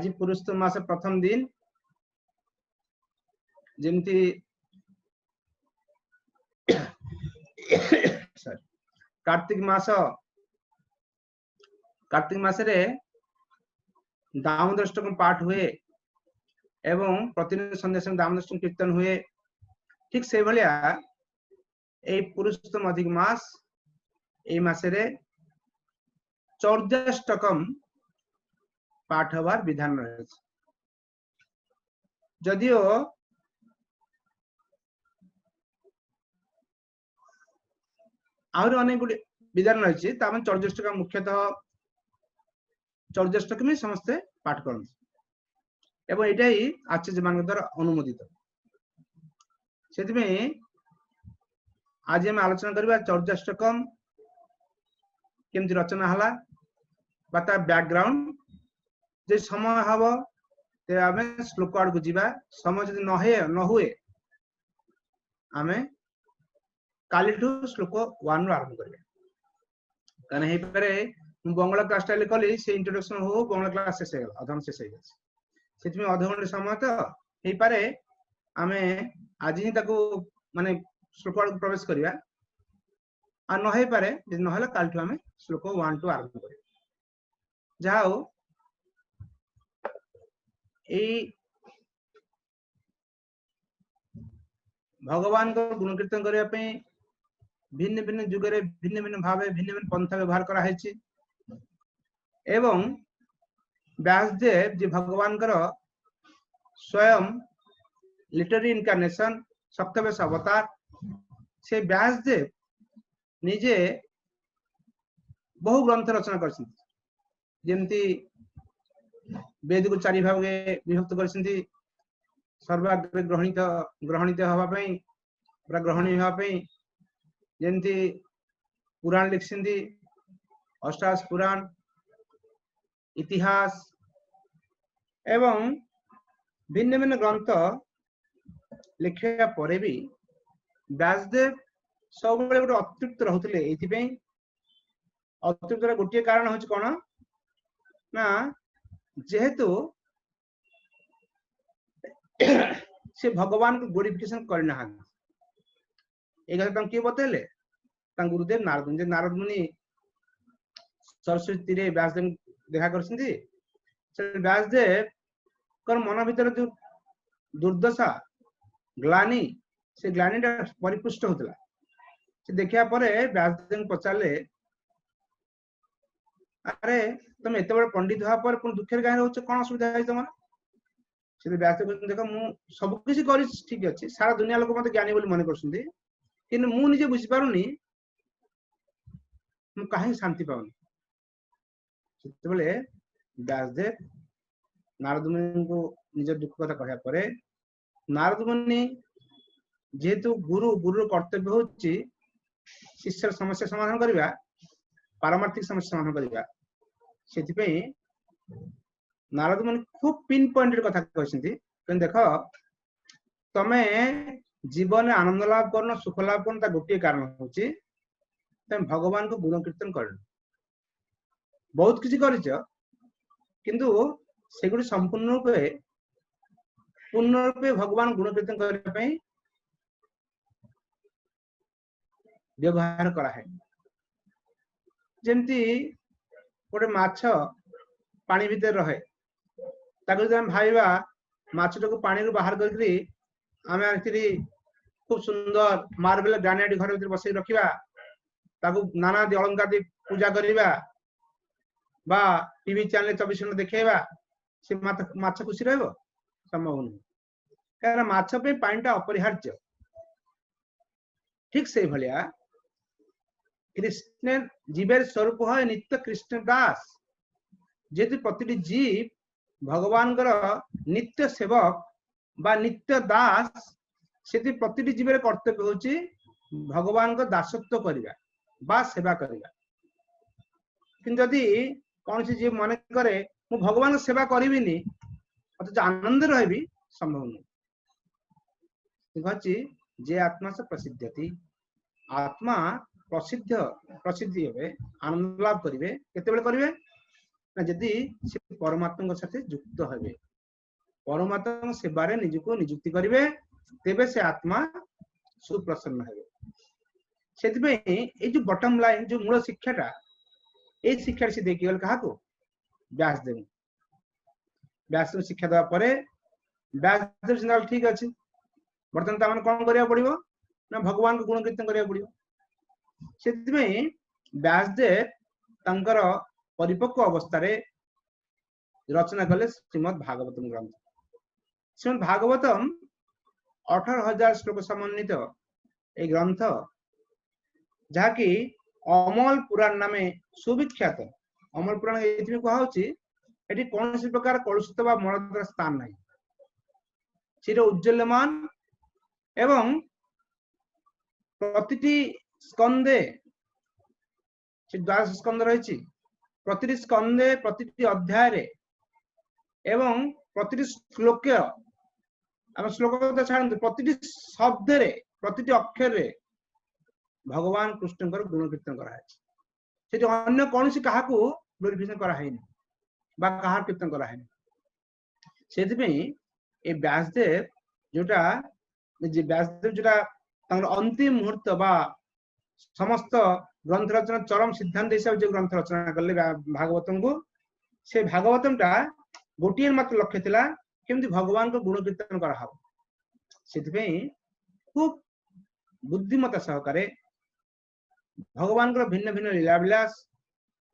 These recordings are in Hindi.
आज पुरुषोत्तम मास प्रथम दिन जमती कार्तिक मास रे दामोदराष्टकम पाठ हुए एवं प्रतिदिन संध्या दामोदराष्टकम कीर्तन हुए। ठीक से भलिया ए पुरुषोत्तम अधिक मास ए मासरे चौर्याष्टकम पाठ हबार विधान रहे। जदियो आहुरी अनेक गुडी विधान रही चौर्याष्टकम मुख्यतः चौर्याष्टकम ही समस्ते पाठ करते एवं एटा ही आचार्य मान द्वारा अनुमोदित। से आज हम आलोचना करबा चौर्याष्टकम केमती रचना हला बाता बैकग्राउंड जे समय हबो ते आमे श्लोक आड़ को जीवा। समय जदि न हुए आमे कालीठू श्लोक 1 रो आरंभ करबा कने हे परे बंगला क्लास टाइल कली से इंट्रोडक्शन हो बंगला क्लास शेष हो अधम शेष हो सेति अध घंटे समय तो हे पारे आमे आज ही ताको माने श्लोक आड़ प्रवेश करिया आ न हे पारे जे न हला कालठू आमे श्लोक 1 टू आरंभ करिया। जाओ ए भगवान को गुण कीर्तन करिया पे भिन्न भिन्न जुगरे भिन्न भिन्न भावे भिन्न भिन्न पंथा व्यवहार करा है एवं व्यासदेव जी भगवान कर स्वयं लिटरेरी इनकार्नेशन सप्तवेश अवतार से व्यासदेव निजे बहु ग्रंथ रचना करमती वेद को 4 भाग विभक्त कर सर्वाग्रे ग्रहणित हवाई पूरा ग्रहणी हवाई जमती पुराण लिखी अष्टादश पुराण इतिहास एवं भिन्न भिन्न ग्रंथ लिखा परे भी व्यासदेव सब गोटे अतृप्त रहते। अतृप्त गोटे कारण हूँ कौन ना जेहेतु से भगवान को ग्लोरिफिकेशन करना किए बतैले गुरुदेव नारद मुनि सरस्वती रे व्यासदेव देखा कर व्यासदेव कर मन भीतर जो दुर्दशा ग्लानी से ग्लानी परिपुष्ट होता से देखा पर व्यासदेव पचारे अरे तुम एत बड़ पंडित हवा पर दुखे कहीं रोच कौन असुविधा है तुम से व्यासदेव देख मु सब किसी कर ठीक अच्छे सारा दुनिया लोक मत ज्ञानी बोली मन कर मुझे बुझीपारुनी मु कहीं शांति पाऊनी से व्यासदेव नारद मुनि को निज दुख कथा कहया परे नारद मुनि जेहेतु गुरु कर्तव्य होची शिष्य समस्या समाधान करबा पारमार्थिक समस्या समाधान करबा सेति पे नारद मुनि खूब पिन पॉइंट कथा कहछंती देख तमे जीवन में आनंद लाभ करना सुख लाभ करना गोटे कारण होची तमे भगवान को गुण कीर्तन कर बहुत किसी किंतु सेगुड़ी संपूर्ण रूपे पूर्ण रूपे भगवान गुण कीर्तन करने व्यवहार करा है। जमती गोटे माछ पानी भीतर रहे भाईवा माछटा को पानी बाहर करके खूब सुंदर मार्बल ग्रानाइट घर भीतर बस रखा नाना अलंकार पूजा करवा बा टीवी चैनल 24 घंटा देखा से माछ खुशी रह संभव नहीं क्या माछ पे पानी अपरिहार्य। ठीक से भलिया कृष्ण जीवेर स्वरूप है नित्य कृष्ण दास जेतु प्रति जीव भगवान नित्य सेवक बा नित्य दास से प्रति जीवर कर्तव्य होची भगवान को दासत्व करवा बा सेवा करवा किंतु यदि कौन सी जीव मन करे मु भगवान सेवा करिविनी अथच आनंद रही संभव नहीं। जे आत्मा से प्रसिद्धति आत्मा प्रसिद्धि हे आनंद लाभ करेंगे केते करेंगे ना जदि से परमात्मा साथे युक्त हेबे परमात्मा सेवारे निजको नियुक्ति करिवे तेबे से आत्मा सुप्रसन्न हेबे सेति ए जो बॉटम लाइन जो मूल शिक्षाटा ए शिक्षा से देखि गल कहा को व्यासदेव व्यासदेव शिक्षा देवा परे व्यासदेव सिंगल ठीक अछि बर्तन ता मन कोन करिया पड़िबो ना भगवान को गुण कीर्तन करिया पड़िबो सेति व्यासदेव तंकर परिपक्व अवस्था रे रचना कले श्रीमद् भागवतम ग्रंथ श्रीमद् भागवतम 18,000 श्लोक समन्वित ए ग्रंथ जहाँकि अमल पुराण नामे सुविख्यात अमल पुराण एथि कहा होछि एठी कोनसी प्रकार कलुषित बा मलद्र स्थान नहीं चिर उज्जवलमान एवं प्रतिटी स्कंदे द्वादश स्कंद रही प्रतिटी स्कंदे प्रतिटी अध्याय रे एवं प्रतिटी श्लोक आम श्लोक कथा छाड़ू प्रतिटी शब्द रे प्रतिटी अक्षर रे भगवान कृष्ण गुण कीर्तन कराई अन्य कौन सी क्या ग्लोरिफिकेशन कराई बा कहा कीर्तन कराई से व्यासदेव जोटा व्यासदेव जोटा अंतिम मुहूर्त बा समस्त ग्रंथ रचना चरम सिद्धांत हिसाब जो ग्रंथ रचना कले भागवतम को से भागवतम टा गोटे मात्र लक्ष्य थिला केमती भगवान को गुण कीर्तन करा हो सेति खूब बुद्धिमता सहकारे भगवान को भिन्न भिन्न लीला विलास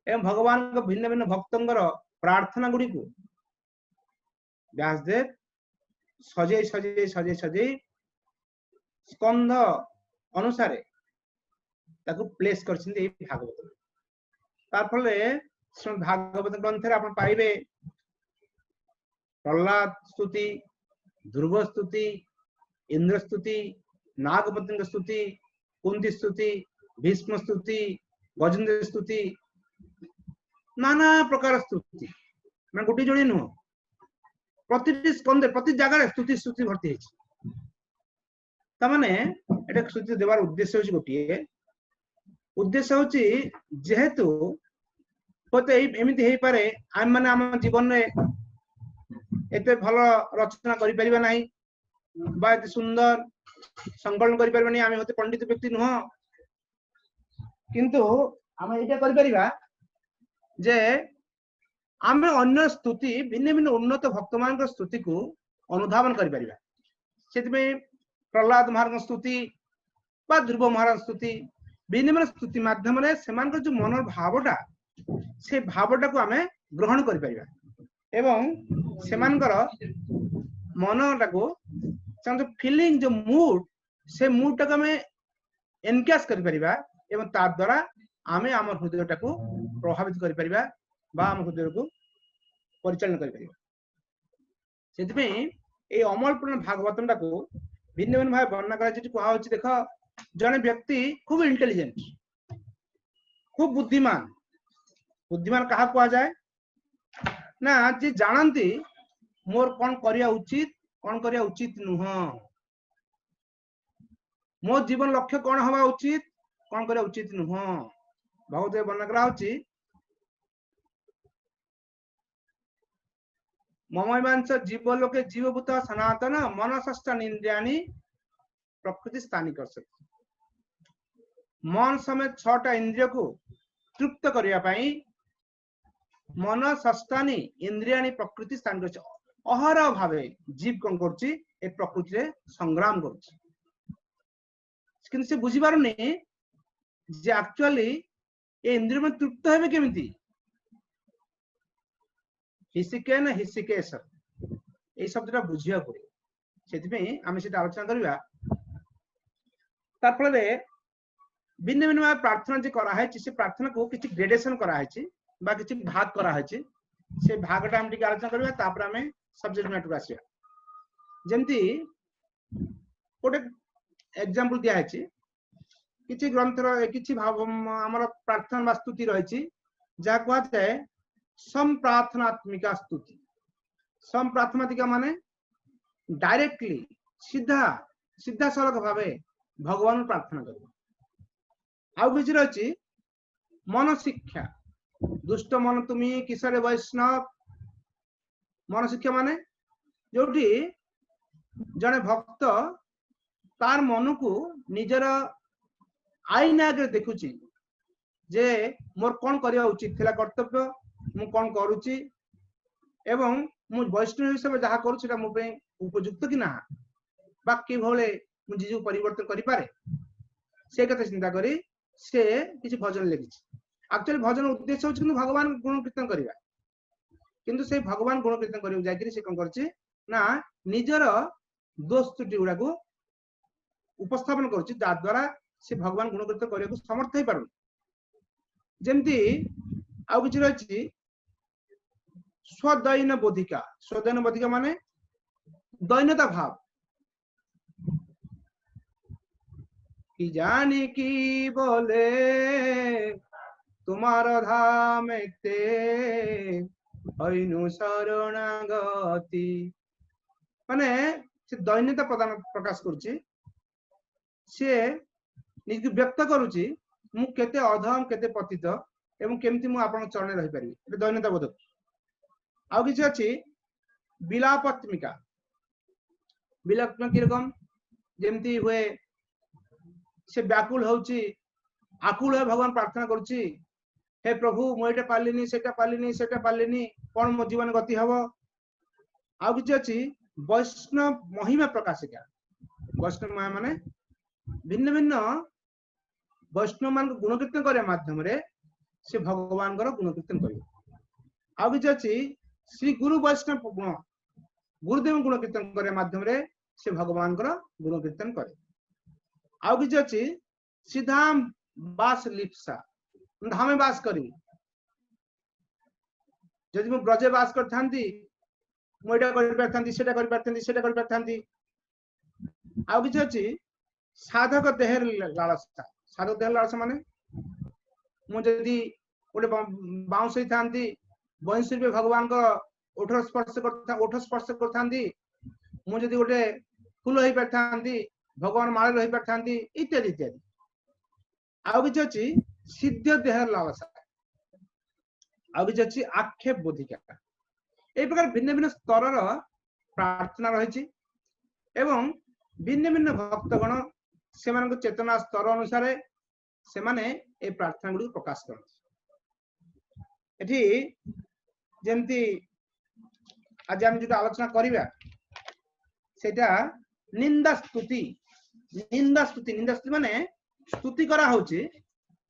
एवं भगवान को भिन्न भिन्न भक्तंगर प्रार्थना गुड़ी को व्यासदेव सजे सजे सजे सजे स्कंध अनुसार ताको प्लेस करछिंदे भागवत तार फले भागवत ग्रंथ रे आपण पाइबे प्रहलाद स्तुति ध्रुव स्तुति इंद्र स्तुति नागपति स्तुति कुंती स्तुति भीष्म स्तुति गजेंद्र स्तुति नाना प्रकार स्तुति मैं गोटे जोड़ी नुह प्रति स्कंदे प्रति जगह स्तुति स्तुति भर्ती तमाने एटा स्तुति देवार उद्देश्य होची गोटे उद्देश्य होची जेहेतु होते एमिति हेई पारे आम माने आम जीवन रे एते भलो रचना करि परिबा नाही बा एते सुंदर संकलन करि परिबा नाही आमे होते पंडित व्यक्ति नुह किंतु आम एटा करि परिबा जे आमे अन्य स्तुति भिन्न भिन्न उन्नत भक्तमान को स्तुति को अनुधावन करि परिबा सेति में प्रहलाद महाराज स्तुति बा ध्रुव महाराज स्तुति भिन्न भिन्न स्तुति माध्यम रे समान को जो मनर भावटा से भावटा को आमे ग्रहण करि परिबा एवं सेमानकर मनटा को जो फीलिंग जो मूड से मूड टाक आमे एनकैश करि परिबा एवं ता द्वारा आमे आम हृदयटा को प्रभावित करि परिबा बा आम हृदय को परिचालन करि परिबा सेति पे ए अमल पुराण भागवतम को भिन्न भिन्न भाव वर्णना करा जेति कहा होछि देखो जने व्यक्ति खूब इंटेलिजेंट खूब बुद्धिमान बुद्धिमान कहा कहा जाए ना जे जानती मोर कौन करिया उचित नुह मो जीवन लक्ष्य कौन हवा उचित कौन करिया उचित नुह भगवत वर्णना करा होछि ममैवांश जीव लोके जीवभूत सनातन मनसष्ट इंद्रियाणि प्रकृति स्थानी कर सकते मन समेत 6टा इंद्रिय को तृप्त करिया पाई मन षष्ठानी इंद्रियाणी प्रकृति स्थान कर अहरह भावे जीव कौन करछि ए प्रकृति रे संग्राम करछि किंतु से बुझी पारुनी जे एक्चुअली ए इंद्रिय में तृप्त हेबे केमिति हिसिके न हिसिकेश ए शब्दटा बुझिया पड़े सेति पे आमे सेटा आलोचना करबा तार फले भिन्न भिन्न प्रार्थना जे करा है से प्रार्थना को किछि ग्रेडेशन करा है बा किछि भाग करा है से भागटा हम टिक आलोचना करबा तापर आमे सब्जेक्ट मैटर आसीबा जेंति कोटे एग्जांपल दिया है किछि ग्रंथ रो किछि भाव हमर प्रार्थना वा स्तुति रहिछि जा कहत है संप्रार्थनात्मिका स्तुति संप्रार्थनात्मिका माने डायरेक्टली सीधा सीधा सड़क भावे भगवान प्रार्थना कर आउ किछि रहिछि मन शिक्षा दुष्ट मन तुमी किसरे वैष्णव मन शिक्षा माने जोटी जने भक्त तार मन को निजर आईना आगे देखुची जे मोर कौन करिया उचित थिला कर्तव्य मु कौन करूची एवं मु वैष्णव हिसाब से जहा करू सेटा मो पे उपयुक्त कि ना बा कि भले मु जीजु परिवर्तन करि पारे से कथा चिंता करी से किछि भजन लिखिछि। एक्चुअली भजन उद्देश्य होछि कि भगवान गुण कीर्तन करिवा किंतु से भगवान गुण कीर्तन करियो जाय से कोन करछि ना निजर दोष त्रुटि गुडा को उपस्थापन करछि जा द्वारा से भगवान गुण कीर्तन करिया को समर्थ होई पारु जेमती आउ किछि रहछि स्वदैन बोधिका माने दैन्यता भाव कि जानी की बोले तुम्हार धाम ते हईनु शरणागति माने से दैन्यता प्रदान प्रकाश करुछि से निज व्यक्त करुछि मु केते अधम केते पतित एवं केमती मु आपन चरणे रहि परिबि ए दैन्यता बोध आउ किछि अछि विलापात्मिका की रकम जेमती हुए से व्याकुल होउछि आकुल है भगवान प्रार्थना करुछि हे प्रभु मु एटा पालिनी सेटा पालिनी कोन मो जीवन गति हबो आउ किछि अछि वैष्णव महिमा प्रकाशिका वैष्णव महिमा माने भिन्न भिन्न वैष्णव मान गुण कीर्तन करे माध्यम रे से भगवान गुण कीर्तन करियो आउ किछि अछि श्री गुरु वैष्णव गुण गुरुदेव गुण कीर्तन करे माध्यम रे से भगवान गुण कीर्तन करे आउ किछि अछि सीधाम बास लिप्सा धामे बास करी जदि मु ब्रजे बास करथांती मु एटा करि परथांती सेटा करि परथांती आउ किछि अछि साधक देहर लालसा माने मु जदि ओटे बाउंसई थांती बंशी पे भगवान को ओठ स्पर्श करथांती मु जदि ओटे फूल होई परथांती भगवान माळे रही परथांती इत्यादि इत्यादि आउ किछि अछि सिद्ध देहर लालसा आउ किछि अछि आक्षेप बोधिका ए प्रकार भिन्न भिन्न स्तर प्रार्थना रही एवं भिन्न भिन्न भक्तगण से चेतना स्तर अनुसार से माने ए प्रार्थना गुडी प्रकाश करथि एठी जेमती आज हम जो आलोचना करिबा सेटा निंदा स्तुति माने स्तुति करा होची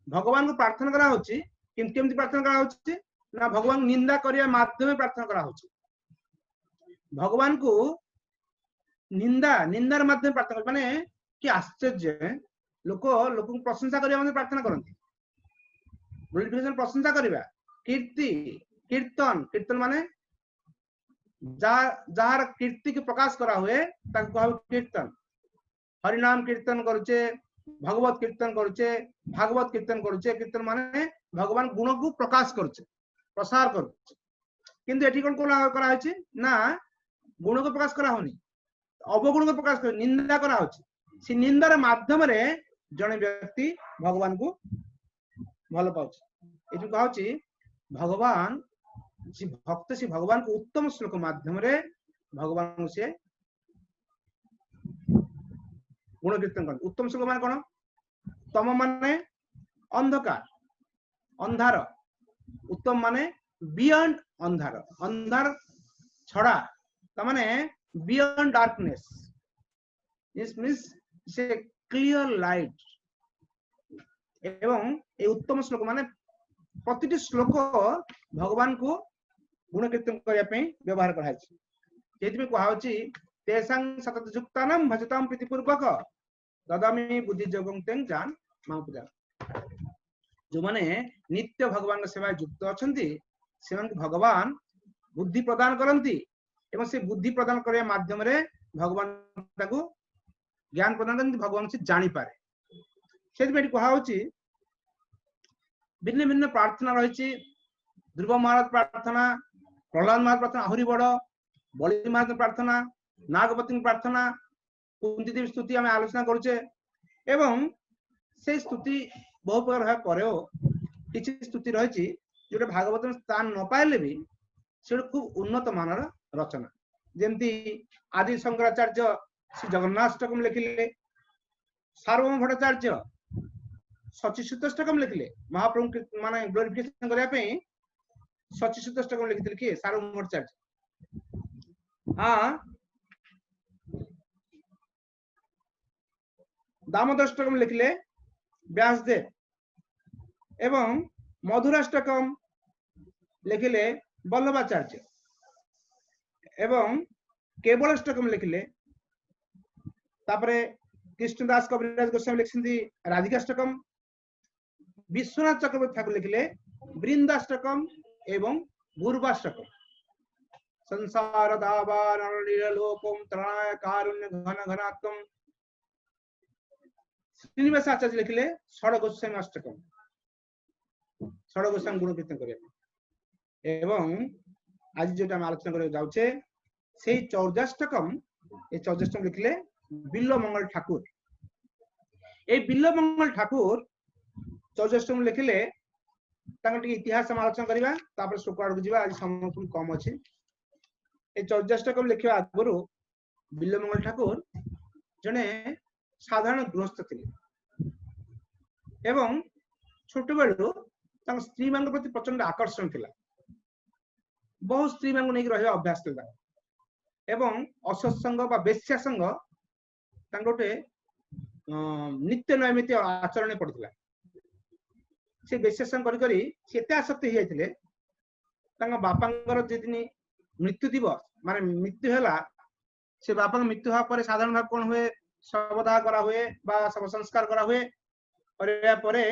भगवान को प्रार्थना करा होची केमती प्रार्थना करा होची ना भगवान निंदा करिया माध्यम प्रार्थना करा होची भगवान को निंदार माध्यम प्रार्थना माने कि आश्चर्य लोक प्रशंसा करिया माने प्रार्थना करंती ग्लोरिफिकेशन प्रशंसा करिबा कीर्तन माने जार कीर्ति के प्रकाश करा हुए ताको कहब कीर्तन हरिनाम कीर्तन करूचे भगवत कीर्तन करूचे भागवत कीर्तन करूचे कीर्तन माने भगवान गुण को प्रकाश करूचे प्रसार करूचे किंतु एठी कोन करा होची ना गुण को प्रकाश करा होनी अवगुण को प्रकाश कर निंदा करा होची सी निंदार माध्यम रे जने व्यक्ति भगवान को भल पाउची एठी कहउची भगवान जी भक्त से भगवान को उत्तम श्लोक माध्यम रे भगवान से गुण कीर्तन कर उत्तम श्लोक माने कोन तम माने अंधार उत्तम माने बियॉन्ड अंधार छड़ा त माने बियॉन्ड डार्कनेस दिस मींस से क्लियर लाइट एवं ए उत्तम श्लोक माने प्रतिटी श्लोक भगवान को गुण कीर्तन करया पे व्यवहार करा छै जेति में कहा होची तेसं सतत युक्तानां भजतां प्रीतिपूर्वक ददामि बुद्धि जोगं तें जान मां पूजा जो माने नित्य भगवान सेवा युक्त अछंती सेमन भगवान बुद्धि प्रदान करंती एवं से बुद्धि प्रदान करया माध्यम रे भगवान ताको ज्ञान प्रदान करंती भगवान से जानि पारे सेति में कहा होची भिन्न भिन्न प्रार्थना रही ध्रुव महाराज प्रार्थना प्रहलाद महाराज प्रार्थना आहुरी बड़ बलि महाराज प्रार्थना नागपति प्रार्थना कुंती देवी स्तुति आम आलोचना करुचे एवं से स्तुति बहु प्रकार है किसी स्तुति रही जो भागवत स्थान न पाइले भी से खूब उन्नत मानर रचना जमती आदि शंकराचार्य श्री जगन्नाथाष्टकम लिखिले सार्वभौम भट्टाचार्य सचिसूतष्टकम लिखिले महाप्रभु माने ग्लोरिफिकेशन करया पे सचिसूतष्टकम लिखिले कि सार्वभौम भट्टाचार्य हां दामोदराष्टकम लिखिले व्यासदेव एवं मधुराष्टकम लिखिले वल्लभाचार्य एवं केवलाष्टकम लिखिले तापरे कृष्णदास कविराज गोस्वामी लिखिसंती राधिकाष्टकम विश्वनाथ चक्रवर्ती ठाकुर लिखिले वृंदाष्टकम एवं पूर्वाष्टकम संसार दावान लीलोकम त्रणाय कारुण्य घन घनात्म श्रीनिवास आचार्य लिखिले षड गोस्वामी अष्टकम षड गोस्वामी गुण कीर्तन करिया एवं आज जो आलोचना कर जाउछे सेही चौर्जाष्टकम ए चौर्जाष्टकम लिखिले बिल्ल मंगल ठाकुर ए बिल्ल मंगल ठाकुर चौर्जाष्टकम लिखिले तांकर टी इतिहास आलोचना करिबा तापर सुकाड़ को जिबा आज समय कम अछि ए चौर्जाष्टकम लिखिबा आगुरु बिल्ल मंगल ठाकुर जने साधारण गृहस्थ थिले एवं छोट बेलू स्त्री मान प्रति प्रचंड आकर्षण थिला बहुत स्त्री मान नहीं रहा अभ्यास थिला एवं असत्संग बा बेश्या संग गोटे नित्य नैमित्य आचरण पड़ता से बेश्या संग करी से आसक्ति हो जाते बापा जिन मृत्यु दिवस माने मृत्यु है से बापा मृत्यु होगा पर साधारण भाव कौन हुए शवदाह करा हुए बा शव संस्कार करा हुए करिया परे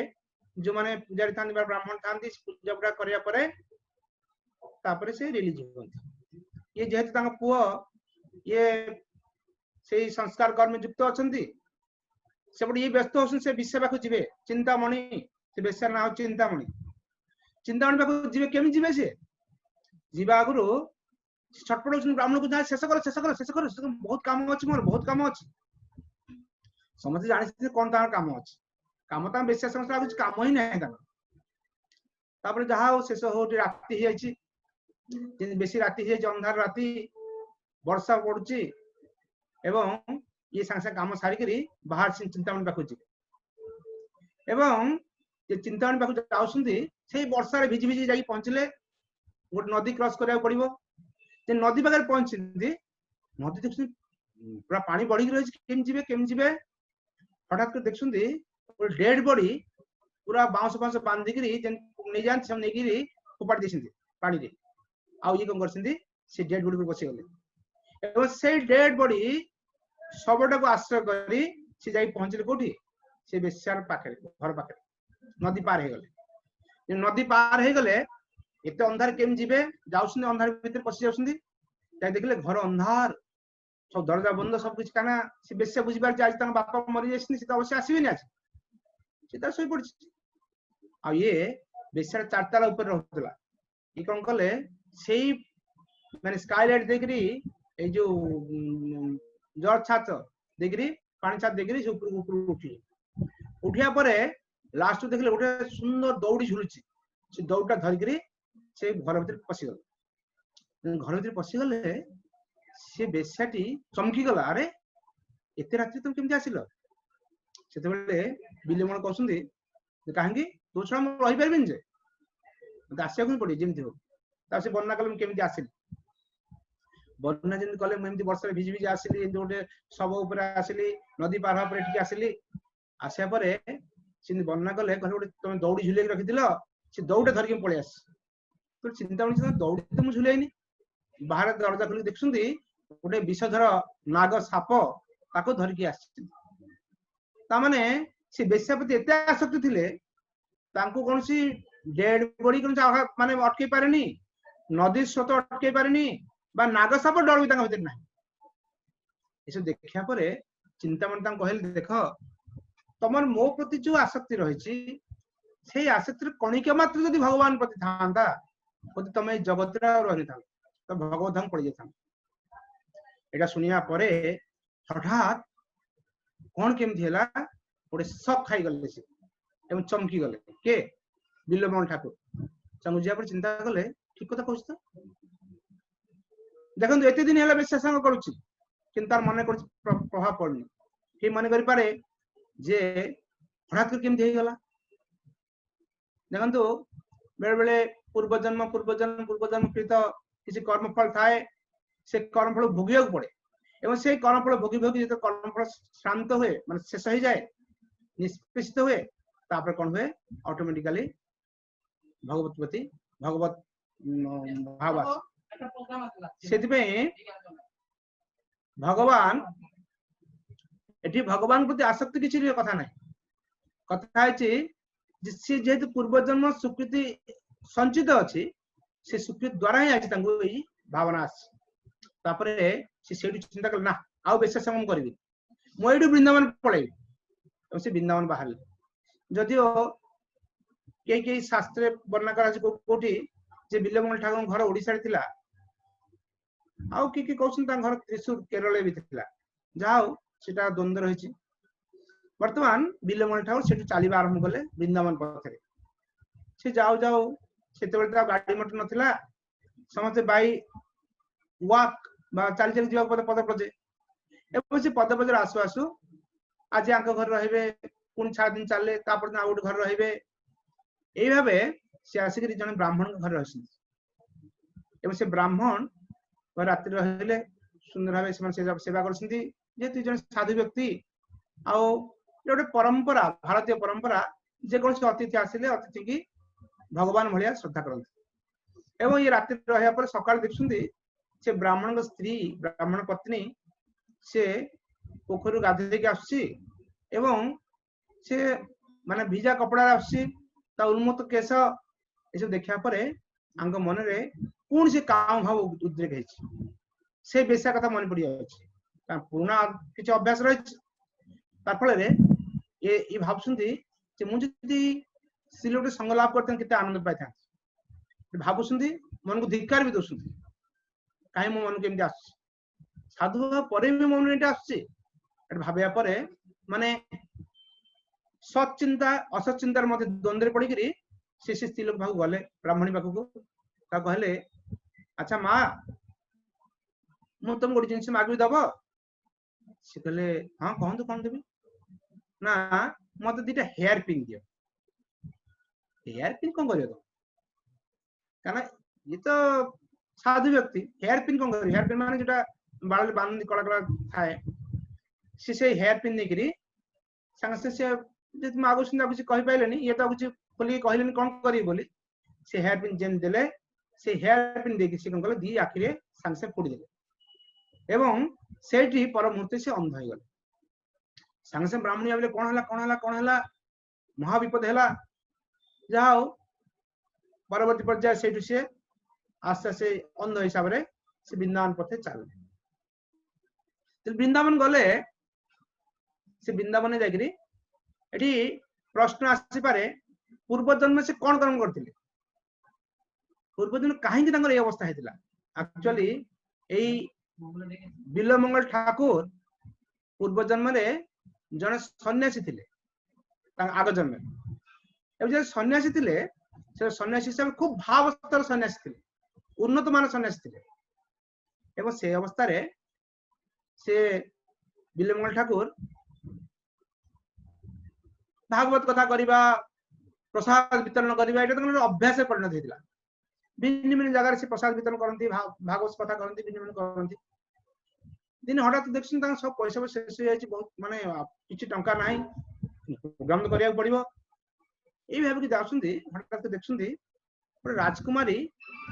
जो माने पुजारी थांती बा ब्राह्मण थांती पूजा पूजा करिया परे तापरे से रिलीज होती ये जेहेतु तांका पुओ ये से संस्कार कर्म में युक्त अछंती सेपटे ये व्यस्त होसन से विषय पाखु जिवे चिंतामणि से बेस्या ना हो चिंतामणि चिंतामणि पाखु जिवे केमि जिवे से जीवा आगुरु छटपट होसन ब्राह्मण को जा शेष कर बहुत काम अछि मोर बहुत काम अछि समझ जानि कोन ता काम अछि काम ता बेस्या संस्कार कुछ काम ही नहीं ता तापर जहा हो शेष हो राति ही आछि बेसी राति ही अंधार राति वर्षा पड़ुची एवं ये सांगे काम सारी करी बाहर से चिंतामणि पाखु जी एवं ये चिंतामणि पाखु जाउसंती से वर्षा रे भिजी भिजी जाई पहुंचले गोटे नदी क्रॉस करिया पड़िबो जे नदी पाखर पहुंचंती नदी देखुन पूरा पानी बढ़ी रही केम जीवे हठात कर देखुंती डेड बॉडी पूरा बाउंस बाउंस बांधी करी जेन नै जान सब नै गिरी फोपाड़ दिसंती पानी रे आ ये कोन करसंती से डेड बॉडी पर बसी गले एवं से डेड बॉडी सबटा को आश्रय करी से जाई पहुंचले कोठी से बेस्यार पाखे घर पाखे नदी पार हे गले नदी पार हे गले एते अंधार केम जीवे जाउसने अंधार भीतर पसी जाउसंती जाई देखले घर अंधार सब दरजा बंद सब कुछ काना से बेस्या बुझी बार आज तंग बापा मरि जाइसनी से तो अवश्य आसीबे नि आज से त सोई पड़छि आ ये बेस्यार चार ताला ऊपर रहतला ई कोन कले सेही माने स्काईलाइट देखरी ए जो जर छात देखरी पानी छात देखरी से ऊपर ऊपर उठिया परे लास्ट देखले गोटे सुंदर दौड़ी झुलुची से दौड़टा धरिकरी से घर भीतर पसी गले घर भीतर पसी गले से बेस्याटी चमकी गला अरे एते रात्रि तुम केमती आसिल सेते बेले बिलेमण कहउसंदी काहेकि तो छड़ा म रहि परबिन जे मते आसिया कोन पड़ी जेमती हो ता से वर्णना कलम केमती आसिल वर्णना जेमती कले म एमती वर्षा रे भिजी भिजी आसिली जोटे सब ऊपर आसिली नदी पार पर एठी आसिली आसिया परे सिन वर्णना कले कहले गोटे तुम दौड़ी झुले रखि दिलो से दौड़े धर के पळे आस तो चिंता मणि दौड़ी तो मु झुलेनी बाहर दरवाजा खोली देखुंदी गोटे विषधर नाग साप ताको धरिकी आछि ता माने से बेस्यापति एते आसक्ति थिले तांको कोनसी डेड बॉडी कोन माने अटके पारेनी नदी स्रोत अटके पारेनी बा नाग साप डर भी तांका भीतर नाही एसो देखिया परे चिंतामणि तांको कहले देखो तमर मो प्रति जो आसक्ति रहिछि से आसक्ति कणिका मात्र यदि भगवान प्रति थांता ओते तमे जगत रा रहि था तो भगवत धाम पड़ जाता एटा सुनिया परे हठात कौन केमती हैला गोटे शक खाई गले से एवं चमकी गले के बिल्लमण ठाकुर संग जिया पर चिंता कले ठीक कथा कहछ त देखंतु एते दिन हला बेशा संग करूची किंतु तार मन कर प्रभाव पड़नी हे मन करि पारे जे हठात केम दे गला देखंतु बेले बेले पूर्व जन्म कृत किसी कर्मफल थाए से कर्मफल भोगिया पड़े एवं से कर्मफल भोगी भोगी जो कर्मफल शांत हुए माने शेष हो जाए निष्पेषित हुए तापर कौन हुए ऑटोमेटिकली भगवत प्रति भगवत भाव से भगवान एठी भगवान प्रति आसक्ति किसी कथा ना कथा है सी जेहेतु पूर्व जन्म स्वीकृति संचित अच्छी से स्वीकृति द्वारा ही आज भावना आसे से चिंता कल ना आउ बेस समय करी मुझे वृंदावन पलैबी से वृंदावन बाहर जदिओ कई शास्त्र वर्णना करोटी जे बिल्लमंगल ठाकुर घर ओडिशा थिला आउ कि कहउछन घर त्रिशूर केरल भी थिला जाओ सेटा द्वंद्व रही वर्तमान बिल्लमंगल ठाकुर से चलवा आरंभ कले वृंदावन पथरे से जाओ जाओ से गाड़ी मटर नथिला समस्त बाई वाक चली चली जा पद पदे एवं से पद पदे आसु आसु आज आंक घर रे पुणी 6 दिन चले तापर आ गोटे घर रे यही भाव से आसिक जन ब्राह्मण घर रही से ब्राह्मण राति रही सुंदर भाव सेवा कर जन साधु व्यक्ति आउ गोटे परंपरा भारतीय परंपरा जेकोसी अतिथि आसिले अतिथि की भगवान भाया श्रद्धा करते एवं ये राति रहा पर सकाल देखुंती से ब्राह्मण स्त्री ब्राह्मण पत्नी से पोखर गाधे आसुची एवं से माने भिजा कपड़ा आसुची ता उन्मत्त केश ये सब देखा पर आंग मन रे पुणी से काम भाव उद्रेक है से बेसा कथा मन पड़ जाए पुराना किसी अभ्यास रही फल ये भावुंती मुझे स्त्री लोग संग लाभ करते केते आनंद पाई था भावुंती मन को धिक्कार भी दौरान कहीं मो मन केमती आस साधु पर भी मन ये आस भाविया पर माने सचिंता असचिंतार मध्य द्वंद्व पड़ी से स्त्री लोक पाक गले ब्राह्मणी पाखक कहले अच्छा माँ मु तुम गोटे जिन मागवी दब से कहले हाँ कहतु कौन देवी ना मत दीटा हेयर पिन दियो हेयर पिन कौन कर कहना ये तो साधु व्यक्ति हेयर पिन कौन कर हेयर पिन माने जोटा बाल बांधी कला कला थाए से हेयर पिन नहीं संगे से मागुस कुछ कहि पाइलेनी ये तो कुछ खोली कहलेनी कौन करी बोली से हेयर पिन जेन देले से हेयर पिन देकी से कौन कले दी आखिरे संगे से फोड़ी देले एवं सेठी पर मुहूर्ते से अंध हो गले संगे से ब्राह्मणी भाविले कौन हला महाविपद है जाओ परवर्ती पर्याय से सी आस्ते आस्ते अंध हिसाब से वृंदावन पथे चल वृंदावन गले से वृंदावन जाकरी एठी प्रश्न आसी पारे पूर्व जन्म से कौन कर्म करते पूर्व जन्म कहीं अवस्था है एक्चुअली यही बिल्लमंगल ठाकुर पूर्व जन्म जन सन्यासी थे आग जन्म जो सन्यासी थे से सन्यासी हिसाब खूब भावस्थार सन्यासी थे उन्नत मान सन्यासी थे से अवस्था से बिल्लमंगल ठाकुर भागवत कथा करवा प्रसाद वितरण करवा ये अभ्यास परिणत होता भिन्न भिन्न जगह से प्रसाद वितरण करती भागवत कथा करती भिन्न भिन्न करती दिन हठात देख सब पैसा शेष हो बहुत माने किसी टंका ना प्रोग्राम तो करा पड़ो ये भाव कि जाऊँगी हठात देखुंती राजकुमारी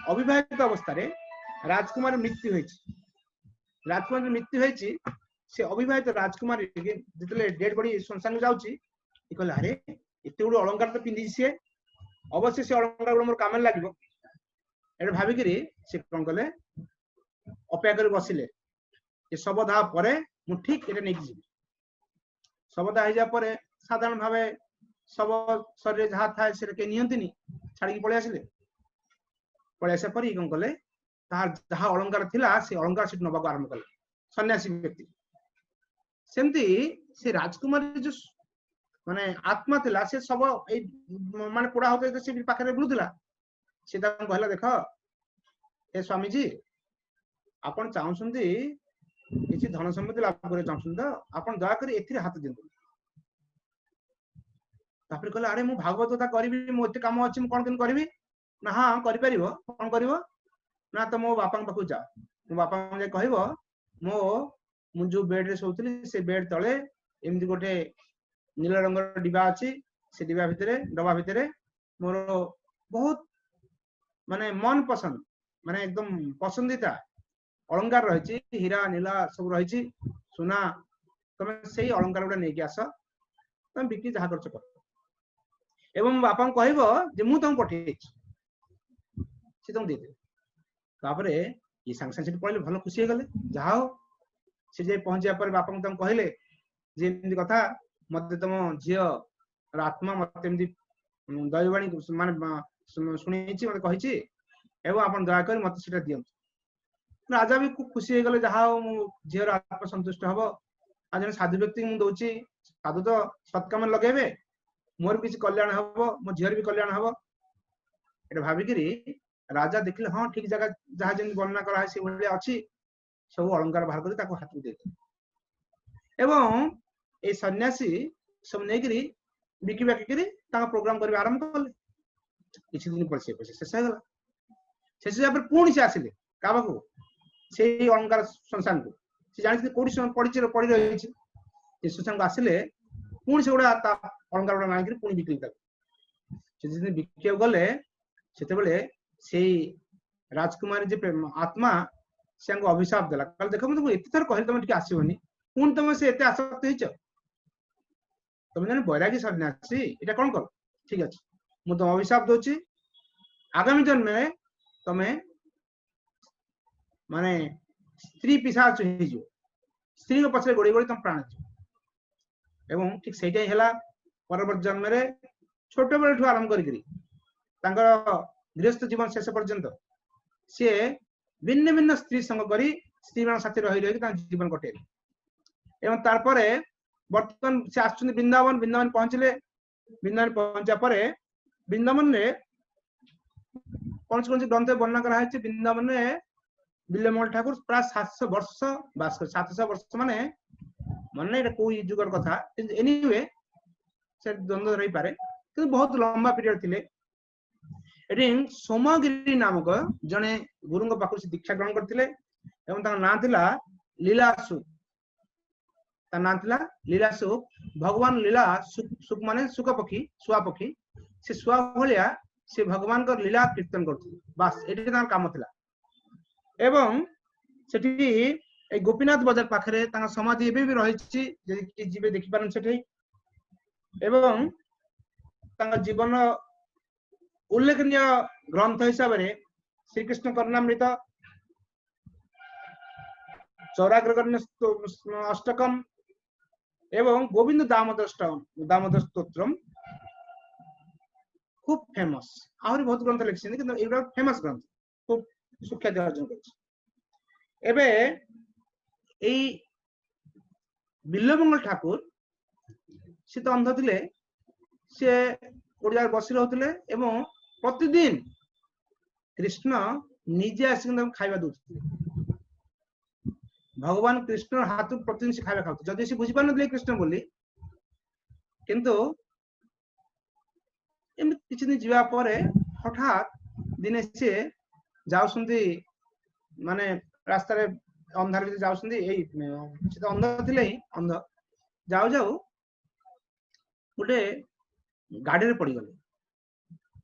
अविवाहित अवस्था राजकुमारी मृत्यु राजकुमारी मृत्यु से अविवाहित राजकुमारी जिते डेड बॉडी श्मशान जाऊँगी कहले अरे एत गुड़ अलंकार तो पिंधि सी अवश्य से अलंकार गुड़ मोर काम लगे ये भाविक से कौन कले अपेक्षा कर बसिले शव दाह पर ठीक ये नहीं जी शव दाह हो साधारण भाव शव शरीर जहाँ था नियंती छाड़ी पलि आसिले पलि आसा पर कौन कले जहाँ अलंकार थिला से अलंकार से नवा आरंभ कले सन्यासी व्यक्ति सेमती से राजकुमारी जो माने आत्मा थिला से सब माने पोड़ा होते से पाखे बुलूला से कहला देख हे स्वामी जी आपण चाहूछंती किसी धन संपत्ति लाभ करे चाहूछंती तो आपण दया करी एथिरे हाथ दिंतु तापर कहला अरे मु भागवत कथा करबी मो एते काम अछि मु कोन दिन करबी ना हां करि परिबो कोन करबो ना तो मो बापा पाखु जा मो बापा जे कहबो मो मु जो बेड रे सोउतली से बेड तळे एमदी गोटे नील रंग डिबा अछि से डिबा भितरे डबा भितरे मोर बहुत माने मन पसंद माने एकदम पसंदीता अलंकार रही हीरा नीला सब रही सुना तुम से अलंकार गुड़ा नहीं आस तुम बिक्री जहाँ कर एवं बापा कह मु तुम पठे सी तुम दे तापर ये सांग सांग पढ़े भल खुशी हो गले जहा हो सी जे पहुंचा पर बापा तुम कहले जे कथा मत तुम झील आत्मा मत दैवाणी मान शुणी मत कही एवं आप दयाक मत से दिंतु राजा भी खूब खुशी हो गले जहा मो झीर आत्मा संतुष्ट हम आज जन साधु व्यक्ति मुझे दौची साधु तो सत्कम लगे मोर किसी कल्याण हम मो झीर भी कल्याण हम ये भाविकी राजा देखले हाँ ठीक जगह जहाँ जमी वर्णना कराई अच्छी सब अलंकार बाहर कर हाथ दे एवं ये सन्यासी सब नहीं बिकी बाकी प्रोग्राम करने आरंभ कले किसी दिन पर शेष होगा शेष पुणी से आसिले क्या पाखु से अलंकार संस्थान को से जानी कौटी पढ़ी रही संस्थान को आसिले पुणी से गुड़ा अलंकार गुड़ा मांग पुणी बिक्री दिन बिक गले से राजकुमारी जे आत्मा से अभिशाप देला कल देख मुझे एत थर कह तुम आसबनी पुणी तुम से एत आसक्त हो तुम जान बैरागी सन्यासी ये कौन कर ठीक अच्छे मुझे तुम अभिशाप दूची आगामी जन्म में तुम्हें माने स्त्री पिशाच हो स्त्री पछरे गोड़ी गोड़ी तुम प्राण एवं ठीक से परवर्त जन्म में छोट बेलू आरंभ कर गृहस्थ जीवन शेष पर्यंत सी भिन्न भिन्न स्त्री संग करी स्त्री मान साथी रही रही जीवन कटे एवं तारपर बर्तमान से आसुच्च वृंदावन वृंदावन पहुंचले वृंदावन पहुंचा पर वृंदावन में कौन से ग्रंथ वर्णना कराई वृंदावन में बिल्लमल ठाकुर प्राय 700 वर्ष बास कर 700 वर्ष माने मन नहीं को युगर कथा एनीवे से द्वंद्व रही पारे कि बहुत लंबा पीरियड थिले एटी सोमगिरी नामक जने गुरुंग पाखु से दीक्षा ग्रहण करथिले एवं तार नाम थिला लीलासु तार नाम थिला लीलासु भगवान लीला सुख माने सुख पक्षी सुआ पक्षी से सुआ भलिया से भगवान को लीला कीर्तन करथिले बस एटी तार काम थिला एवं सेठी ए गोपीनाथ बाजार पाखरे तार समाधि एबे भी रहिछि जे जीवे देखि पारन सेठी एवं तार जीवन उल्लेखनीय ग्रंथ हिसाब से श्रीकृष्ण कर्णामृत चौराग्रगण्य अष्टकम एवं गोविंद दामोदर स्तोत्रम खूब फेमस आहरी बहुत ग्रंथ लिखिछन किंतु एटा फेमस ग्रंथ खूब सुख्याति अर्जन करछि एबे एई बिल्लमंगल ठाकुर से तो अंध थिले से ओडिया बसी रहथिले एवं प्रतिदिन कृष्ण निजे आसिक खाଇବା दउथिले भगवान कृष्ण हाथ प्रतिदिन से खाଇବା खाउथे जदि से बुझी पानले कृष्ण बोली किंतु एम किछि दिन जीवा परे हठात दिने से जाउसंती माने रास्ता रे अंधार भीतर जाउसंती एई से तो अंध थिले अंध जाउ जाउ गोटे गाड़ी रे पड़ी गले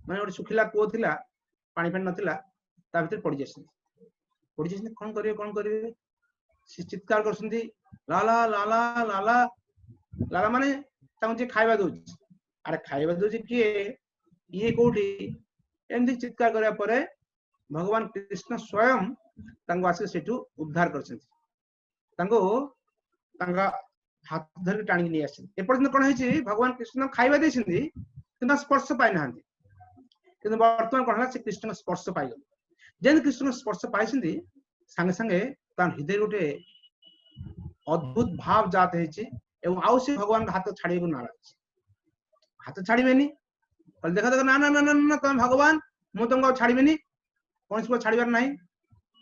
माने गोटे सुखिला कुओ थिला पानी पानी नथिला ता भीतर पड़ी जासंती कोन करिवे से चित्कार करसंती लाला लाला लाला लाला माने ताऊ जे खाइबा दोछि अरे खाइबा दोछि के ये कोठी एमदी चित्कार करया परे भगवान कृष्ण स्वयं तांगो आसे सेठू उद्धार करसंती तांगो तांगा हाथ धर टाणी नहीं आसी एपर्यंत कोन होइछि भगवान कृष्ण खाइबा देछिंदी किंतु स्पर्श पाइ नाहंती किंतु वर्तमान कोन हला से कृष्ण स्पर्श पाइ गले जेन कृष्ण स्पर्श पाइसिंदी संगे संगे तार हृदय गोटे अद्भुत भाव जात हेछि एवं आउ से भगवान हाथ छाड़ीबो नाराज हाथ छाड़ीबेनी कल देखा देखा ना ना ना ना तुम भगवान मु तुमको छाड़बेनी कौन को छाड़बार ना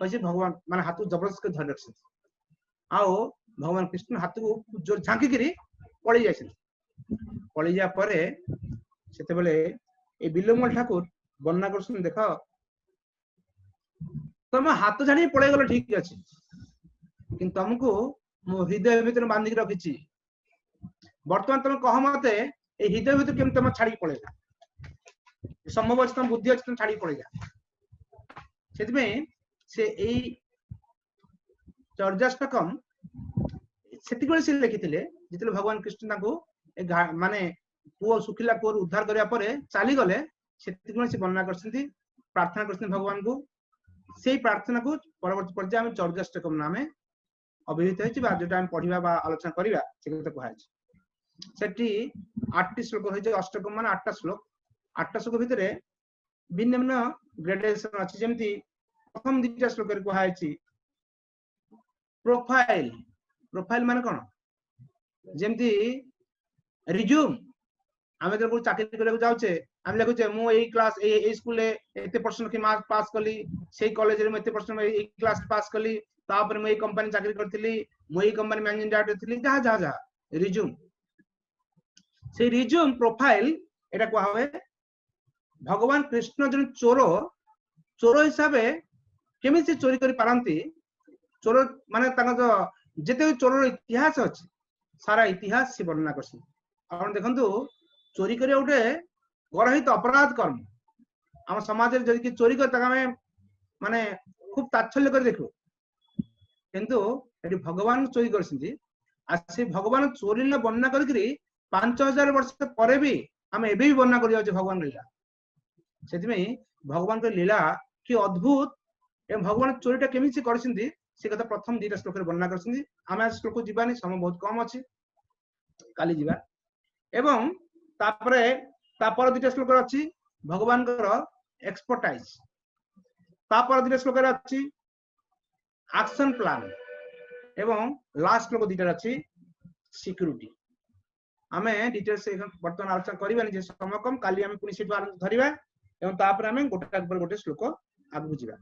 कही भगवान माने हाथ जबरदस्त धरी रख आओ भगवान कृष्ण हाथ को जोर झांकी पलि जाए पलि जा से बिल्वमल ठाकुर वर्णना कर देख तुम हाथ झाड़ी पलि गल ठीक अच्छे कि तुमको मो हृदय भीतर बांधिक रखी बर्तमान तुम कह मत हृदय भीतर केम तुम छाड़ी पलैला संभव तुम बुद्धि अच्छे तुम छाड़ी पलैला से चर्याष्टकम से लिखिले जिते भगवान कृष्ण माने पुओ सुखिला पुओ उद्धार करने चली गले से वर्णना कर प्रार्थना कर भगवान को से प्रार्थना को परवर्ती पर्याय आम चर्याष्टकम नाम अभिहित जो पढ़ा आलोचना करवा से 8 श्लोक रही अष्टकम मान 8टा श्लोक 8टा श्लोक भितर भिन्न भिन्न ग्रेडेशन अच्छी जमी प्रथम 2टा श्लोक कहुई प्रोफाइल प्रोफाइल मान कौन जमती रिज्यूम आम जो चाकरी करने जाऊे आम लिखुचे मुझे क्लास स्कूल एत परसेंट मार्क पास कली से कॉलेज में एत परसेंट क्लास पास कली तापर मुझे कंपनी चाकरी करी मुझे कंपनी मैनेजिंग डायरेक्टर थी जहाँ जहाँ जहाँ रिज्यूम से रिज्यूम प्रोफाइल एटा कहा हुए भगवान कृष्ण जो चोर चोर हिसाब से केमी से चोरी कर पारती चोर माने जो जिते चोर इतिहास अच्छे सारा इतिहास से वर्णना कर देखु चोरी कर गोटे गरहित अपराध कर्म आम समाज में चोरी कर माने खूब तात्सल्य कर देखु किंतु भगवान चोरी कर भगवान चोरी वर्णना कर 5000 वर्ष पर भी आम एबे भी वर्णना कर भगवान लीला से भगवान लीला कि अद्भुत एवं भगवान चोरीटा केमी कर कथा प्रथम 2टा श्लोक वर्णना कर आम श्लोक जीवानी समय बहुत कम अच्छी काली जीवा एवं तापरे तापर 2टा श्लोक अच्छी भगवान एक्सपर्टाइज तापर 2टा श्लोक अच्छी एक्शन प्लान एवं लास्ट श्लोक 2टा अच्छी सिक्यूरिटी आमे डिटेल्स बर्तमान आलोचना करबानी समय कम काली आमे पुनी सेठु धरिबा एवं तापर आमे गोटे श्लोक आगु जीवा।